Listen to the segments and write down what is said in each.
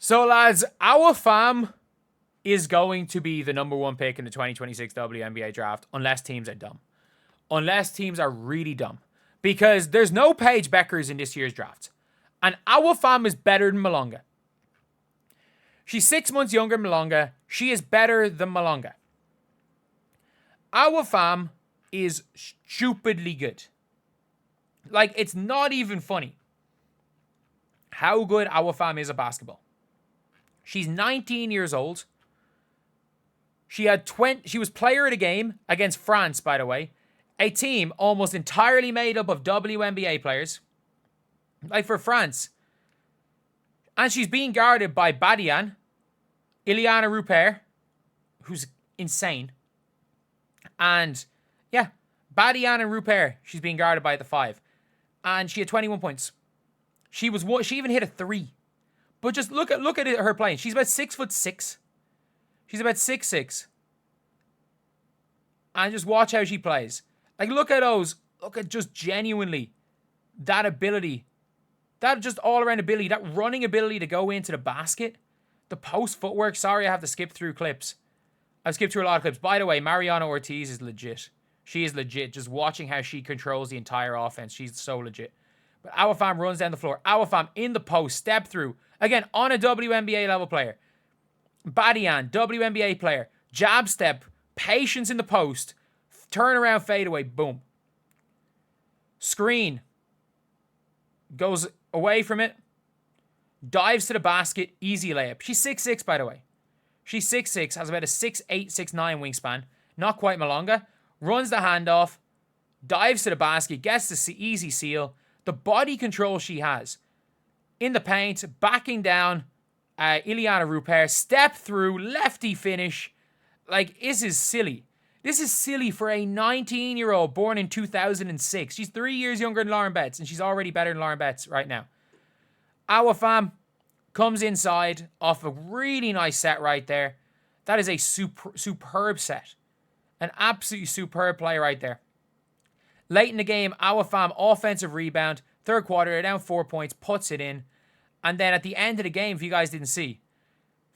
So, lads, Awa Fam is going to be the number one pick in the 2026 WNBA draft unless teams are dumb. Unless teams are really dumb. Because there's no Paige Bueckers in this year's draft. And Awa Fam is better than Malonga. She's 6 months younger than Malonga. She is better than Malonga. Awa Fam is stupidly good. Like, it's not even funny how good Awa Fam is at basketball. She's 19 years old. She was player of the game against France, by the way. A team almost entirely made up of WNBA players. Like for France. And she's being guarded by Badian, Ileana Rupert, who's insane. And yeah, Badian and Rupert, she's being guarded by at the 5. And she had 21 points. She even hit a 3. But just look at her playing. She's about 6'6". She's about 6'6". And just watch how she plays. Like, look at those. Look at just genuinely that ability. That just all-around ability. That running ability to go into the basket. The post footwork. Sorry, I have to skip through clips. I've skipped through a lot of clips. By the way, Mariana Ortiz is legit. She is legit. Just watching how she controls the entire offense. She's so legit. But Awa Fam runs down the floor. Awa Fam in the post. Step through. Again, on a WNBA level player. Badian, WNBA player. Jab step. Patience in the post. Turn around, fade away. Boom. Screen. Goes away from it. Dives to the basket. Easy layup. She's 6'6", by the way. She's 6'6", has about a 6'8", 6'9" wingspan. Not quite Malonga. Runs the handoff. Dives to the basket. Gets the easy seal. The body control she has. In the paint. Backing down. Ileana Rupert. Step through. Lefty finish. Like, this is silly. This is silly for a 19-year-old born in 2006. She's 3 years younger than Lauren Betts, and she's already better than Lauren Betts right now. Awa Fam comes inside off a really nice set right there. That is a superb set. An absolutely superb play right there. Late in the game, Awa Fam offensive rebound. Third quarter, they're down 4 points, puts it in. And then at the end of the game, if you guys didn't see,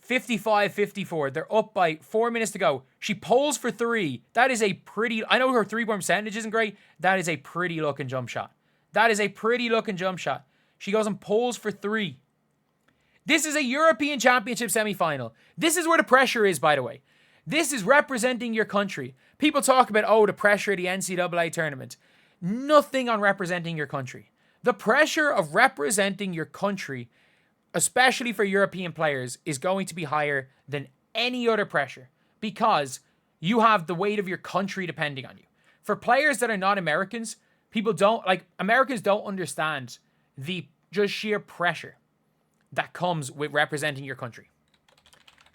55-54. They're up by 4 minutes to go. She pulls for 3. That is a pretty... I know her three-point percentage isn't great. That is a pretty looking jump shot. That is a pretty looking jump shot. She goes and pulls for 3. This is a European Championship semifinal. This is where the pressure is, by the way. This is representing your country. People talk about, oh, the pressure of the NCAA tournament. Nothing on representing your country. The pressure of representing your country, especially for European players, is going to be higher than any other pressure because you have the weight of your country depending on you. For players that are not Americans, Americans don't understand the just sheer pressure that comes with representing your country.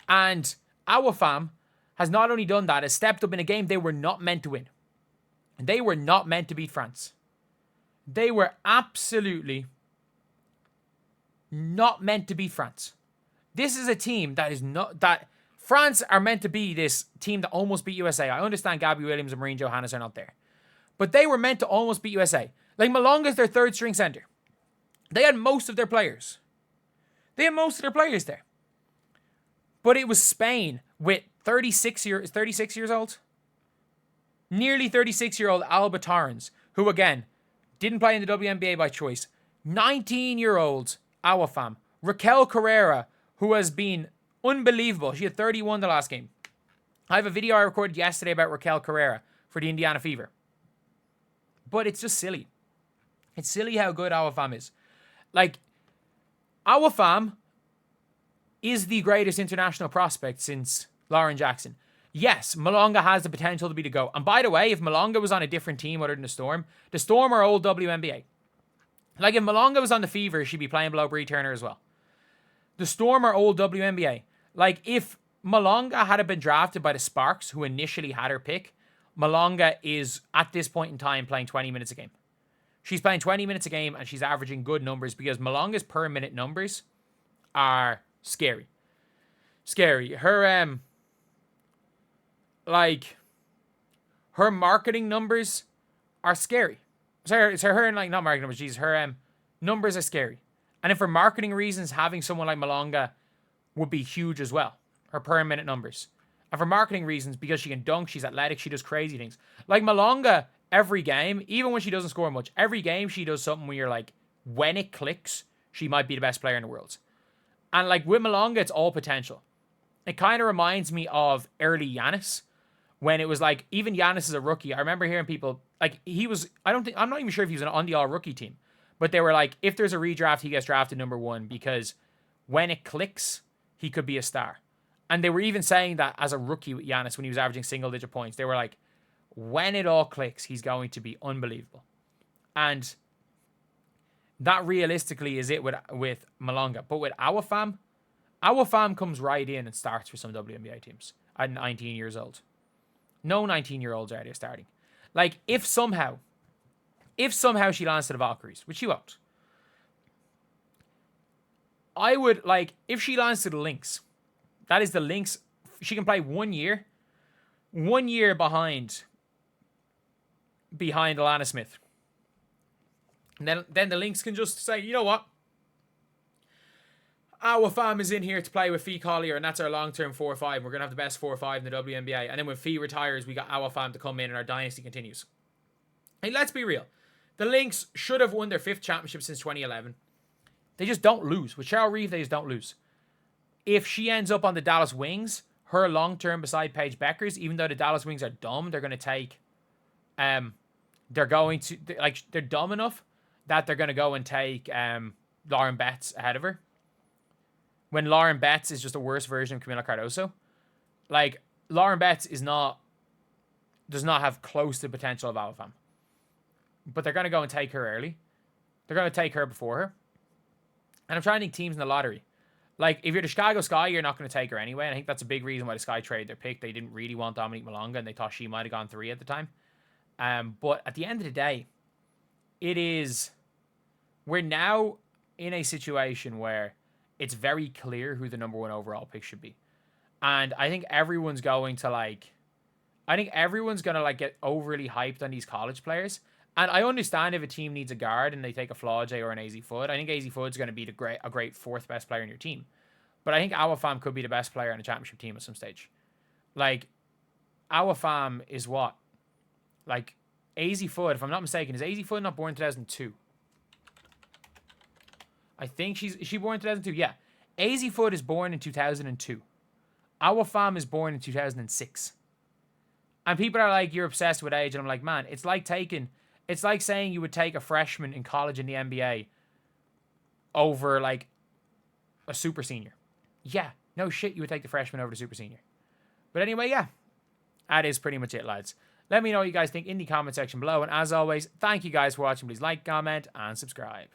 And Awa Fam has not only done that, has stepped up in a game they were not meant to win. They were not meant to beat France. They were absolutely not meant to beat France. This is a team that France are meant to be this team that almost beat USA. I understand Gabby Williams and Marine Johannes are not there. But they were meant to almost beat USA. Like, Malonga's their third string center. They had most of their players. There. But it was Spain with 36 years old. Nearly 36-year-old Alba Torrens, who again, didn't play in the WNBA by choice. 19-year-old Awa Fam. Raquel Carrera, who has been unbelievable. She had 31 the last game. I have a video I recorded yesterday about Raquel Carrera for the Indiana Fever. But it's just silly. It's silly how good Awa Fam is. Like, Awa Fam is the greatest international prospect since Lauren Jackson. Yes, Malonga has the potential to be the GOAT. And by the way, if Malonga was on a different team other than the Storm are old WNBA. Like, if Malonga was on the Fever, she'd be playing below Bree Turner as well. The Storm are old WNBA. Like, if Malonga had been drafted by the Sparks, who initially had her pick, Malonga is, at this point in time, playing 20 minutes a game. She's playing 20 minutes a game, and she's averaging good numbers because Malonga's per minute numbers are scary. Her, her marketing numbers are scary. Sorry, it's her, like, not marketing numbers, her numbers are scary. And if for marketing reasons, having someone like Malonga would be huge as well. Her per minute numbers. And for marketing reasons, because she can dunk, she's athletic, she does crazy things. Like Malonga, every game, even when she doesn't score much, every game she does something where you're like, when it clicks, she might be the best player in the world. And like with Malonga, it's all potential. It kind of reminds me of early Giannis, when it was like, even Giannis as a rookie, I remember hearing people, like, I'm not even sure if he was on the all-rookie team, but they were like, if there's a redraft, he gets drafted number 1 because when it clicks, he could be a star. And they were even saying that as a rookie with Giannis when he was averaging single-digit points. They were like, when it all clicks, he's going to be unbelievable. And that realistically is it with Malonga. But with Awa Fam comes right in and starts for some WNBA teams at 19 years old. No 19-year-olds are there starting. Like, if somehow she lands to the Valkyries, which she won't, I would, like, if she lands to the Lynx, that is the Lynx, she can play 1 year behind Alana Smith. And then the Lynx can just say, you know what? Awa Fam is in here to play with Fee Collier, and that's our long-term 4 or 5. We're going to have the best 4 or 5 in the WNBA. And then when Fee retires, we got Awa Fam to come in and our dynasty continues. Hey, let's be real. The Lynx should have won their 5th championship since 2011. They just don't lose. With Cheryl Reeve, they just don't lose. If she ends up on the Dallas Wings, her long-term beside Paige Bueckers, even though the Dallas Wings are dumb, they're going to take... they're dumb enough that they're going to go and take Lauren Betts ahead of her. When Lauren Betts is just a worse version of Camila Cardoso. Like, Lauren Betts does not have close to the potential of Awa Fam. But they're going to go and take her early. They're going to take her before her. And I'm trying to think teams in the lottery. Like, if you're the Chicago Sky, you're not going to take her anyway. And I think that's a big reason why the Sky traded their pick. They didn't really want Dominique Malonga, and they thought she might have gone 3 at the time. But at the end of the day, we're now in a situation where it's very clear who the number 1 overall pick should be. And I think everyone's going to get overly hyped on these college players. And I understand if a team needs a guard and they take a Flaude or an AZ Foot. I think AZ Foot's going to be a great 4th best player in your team. But I think Awa Fam could be the best player on a championship team at some stage. Like, Awa Fam is what? Like, AZ Foot, if I'm not mistaken, is AZ Foot not born in 2002? I think is she born in 2002? Yeah. AZ Foot is born in 2002. Awa Fam is born in 2006. And people are like, you're obsessed with age. And I'm like, man, it's like saying you would take a freshman in college in the NBA over, like, a super senior. Yeah. No shit, you would take the freshman over the super senior. But anyway, yeah. That is pretty much it, lads. Let me know what you guys think in the comment section below. And as always, thank you guys for watching. Please like, comment, and subscribe.